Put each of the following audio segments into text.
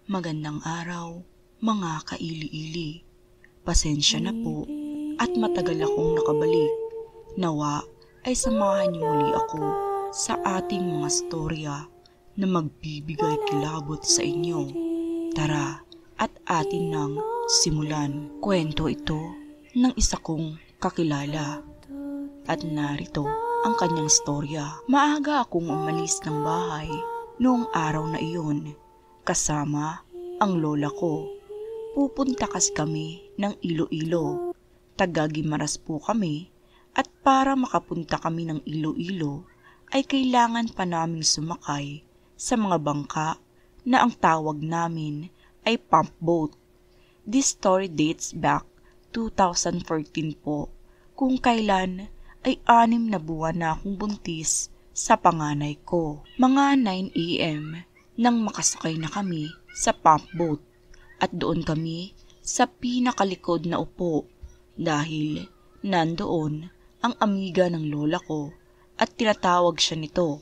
Magandang araw, mga kaili-ili. Pasensya na po at matagal akong nakabalik. Nawa ay samahan niyo muli ako sa ating mga storya na magbibigay kilabot sa inyo. Tara at atin nang simulan. Kwento ito ng isa kong kakilala. At narito ang kanyang storya. Maaga akong umalis ng bahay noong araw na iyon. Kasama ang lola ko. Pupunta kasi kami ng Iloilo. Taga-Guimaras po kami at para makapunta kami ng Iloilo ay kailangan pa naming sumakay sa mga bangka na ang tawag namin ay pump boat. This story dates back 2014 po, kung kailan ay 6 na buwan na akong buntis sa panganay ko. Mga 9 a.m. nang makasakay na kami sa pump boat at doon kami sa pinakalikod na upo dahil nandoon ang amiga ng lola ko at tinatawag siya nito.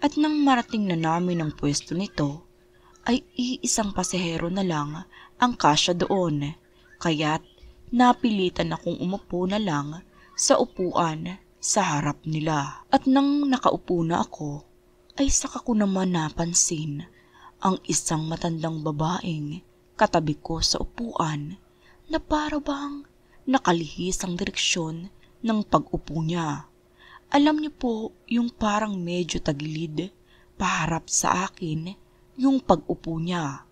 At nang marating na namin ang pwesto nito ay iisang pasahero na lang ang kasya doon, kaya't napilitan akong umupo na lang sa upuan sa harap nila. At nang nakaupo na ako ay saka ko naman napansin ang isang matandang babaeng katabi ko sa upuan na para bang nakalihis ang direksyon ng pag-upo niya. Alam niyo po yung parang medyo tagilid paharap sa akin yung pag-upo niya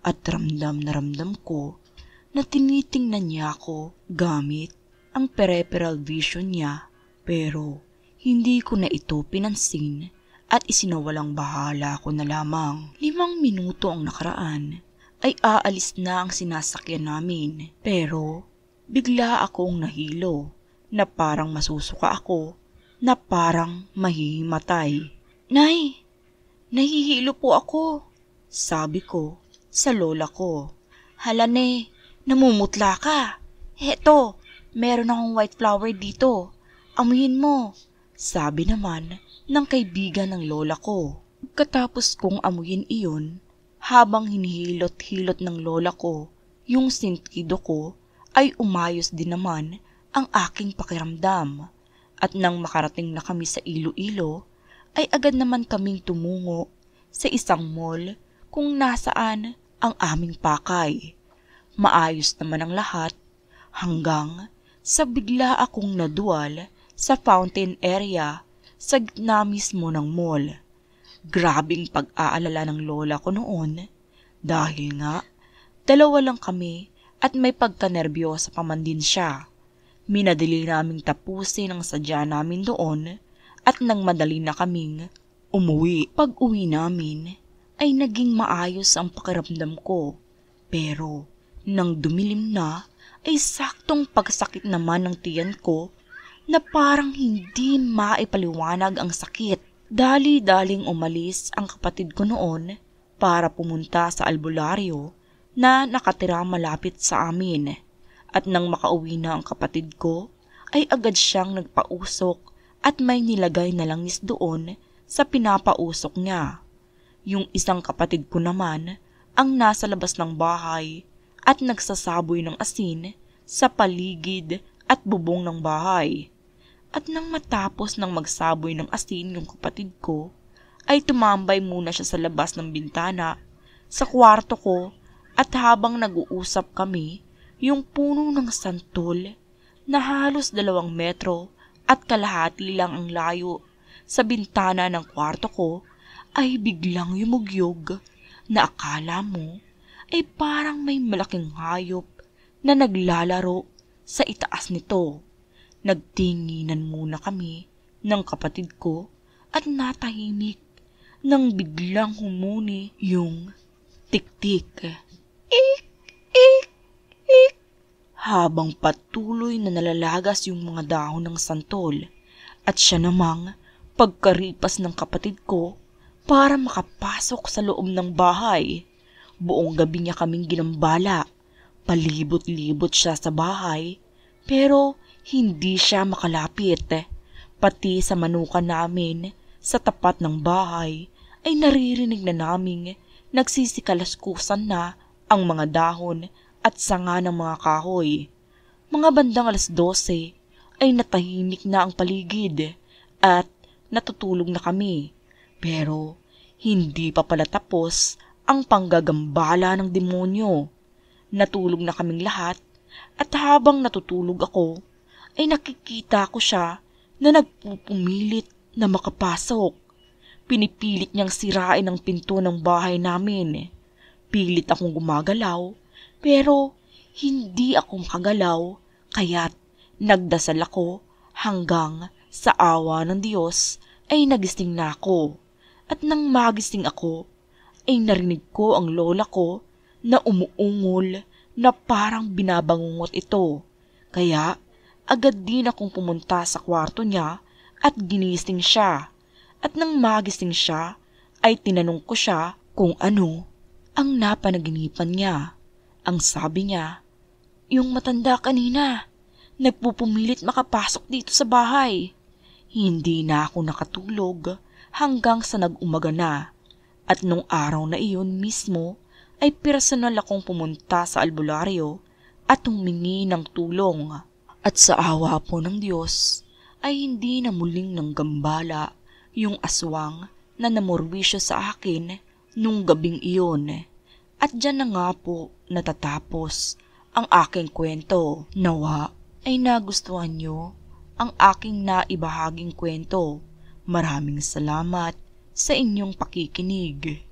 at ramdam na ramdam ko na tinitingnan niya ako gamit ang peripheral vision niya, pero hindi ko na ito pinansin at isinawalang bahala ko na lamang. 5 minuto ang nakaraan ay aalis na ang sinasakyan namin, pero bigla akong nahilo na parang masusuka ako, na parang mahihimatay. "Nay, nahihilo po ako," sabi ko sa lola ko. "Hala ne, namumutla ka. Heto, meron akong white flower dito. Amuyin mo," sabi naman ng kaibigan ng lola ko. Pagkatapos kong amuyin iyon, habang hinihilot-hilot ng lola ko yung sentido ko, ay umayos din naman ang aking pakiramdam. At nang makarating na kami sa Iloilo, ay agad naman kaming tumungo sa isang mall kung nasaan ang aming pakay. Maayos naman ang lahat hanggang sa bigla akong naduwal sa fountain area sa gitna mismo ng mall. Grabing pag-aalala ng lola ko noon dahil nga 2 lang kami at may pagkanerbyosa pa man din siya. Minadali naming tapusin ang sadya namin doon at nang madali na kaming umuwi. Pag-uwi namin ay naging maayos ang pakiramdam ko, pero nang dumilim na ay saktong pagsakit naman ng tiyan ko na parang hindi maipaliwanag ang sakit. Dali-daling umalis ang kapatid ko noon para pumunta sa albularyo na nakatira malapit sa amin. At nang makauwi na ang kapatid ko, ay agad siyang nagpausok at may nilagay na langis doon sa pinapausok niya. Yung isang kapatid ko naman ang nasa labas ng bahay at nagsasaboy ng asin sa paligid at bubong ng bahay. At nang matapos ng magsaboy ng asin yung kapatid ko, ay tumambay muna siya sa labas ng bintana sa kwarto ko at habang nag-uusap kami, yung puno ng santol na halos 2 metro at kalahati lang ang layo sa bintana ng kwarto ko ay biglang yumugyog na akala mo ay parang may malaking hayop na naglalaro sa itaas nito. Nagtinginan muna kami ng kapatid ko at natahimik nang biglang humuni yung tik-tik. Ik, ik, ik. Habang patuloy na nalalagas yung mga dahon ng santol at siya namang pagkaripas ng kapatid ko para makapasok sa loob ng bahay. Buong gabi niya kaming ginambala. Palibot-libot siya sa bahay pero hindi siya makalapit. Pati sa manukan namin sa tapat ng bahay ay naririnig na naming nagsisikalaskusan na ang mga dahon at sanga ng mga kahoy. Mga bandang 12:00 ay natahimik na ang paligid at natutulog na kami. Pero hindi pa pala tapos ang panggagambala ng demonyo. Natulog na kaming lahat at habang natutulog ako ay nakikita ko siya na nagpupumilit na makapasok. Pinipilit niyang sirain ang pinto ng bahay namin. Pilit akong gumagalaw pero hindi ako makagalaw kaya't nagdasal ako hanggang sa awa ng Diyos ay nagising na ako. At nang magising ako ay narinig ko ang lola ko na umuungol na parang binabangungot ito. Kaya agad din akong pumunta sa kwarto niya at ginising siya. At nang magising siya ay tinanong ko siya kung ano ang napanaginipan niya. Ang sabi niya, yung matanda kanina, nagpupumilit makapasok dito sa bahay. Hindi na ako nakatulog hanggang sa nag-umaga na. At nung araw na iyon mismo ay personal akong pumunta sa albularyo at humingi ng tulong. At sa awa po ng Diyos ay hindi na muling nanggambala yung aswang na namorwisyo sa akin nung gabing iyon. At dyan na nga po natatapos ang aking kwento. Nawa ay nagustuhan nyo ang aking naibahaging kwento. Maraming salamat sa inyong pakikinig.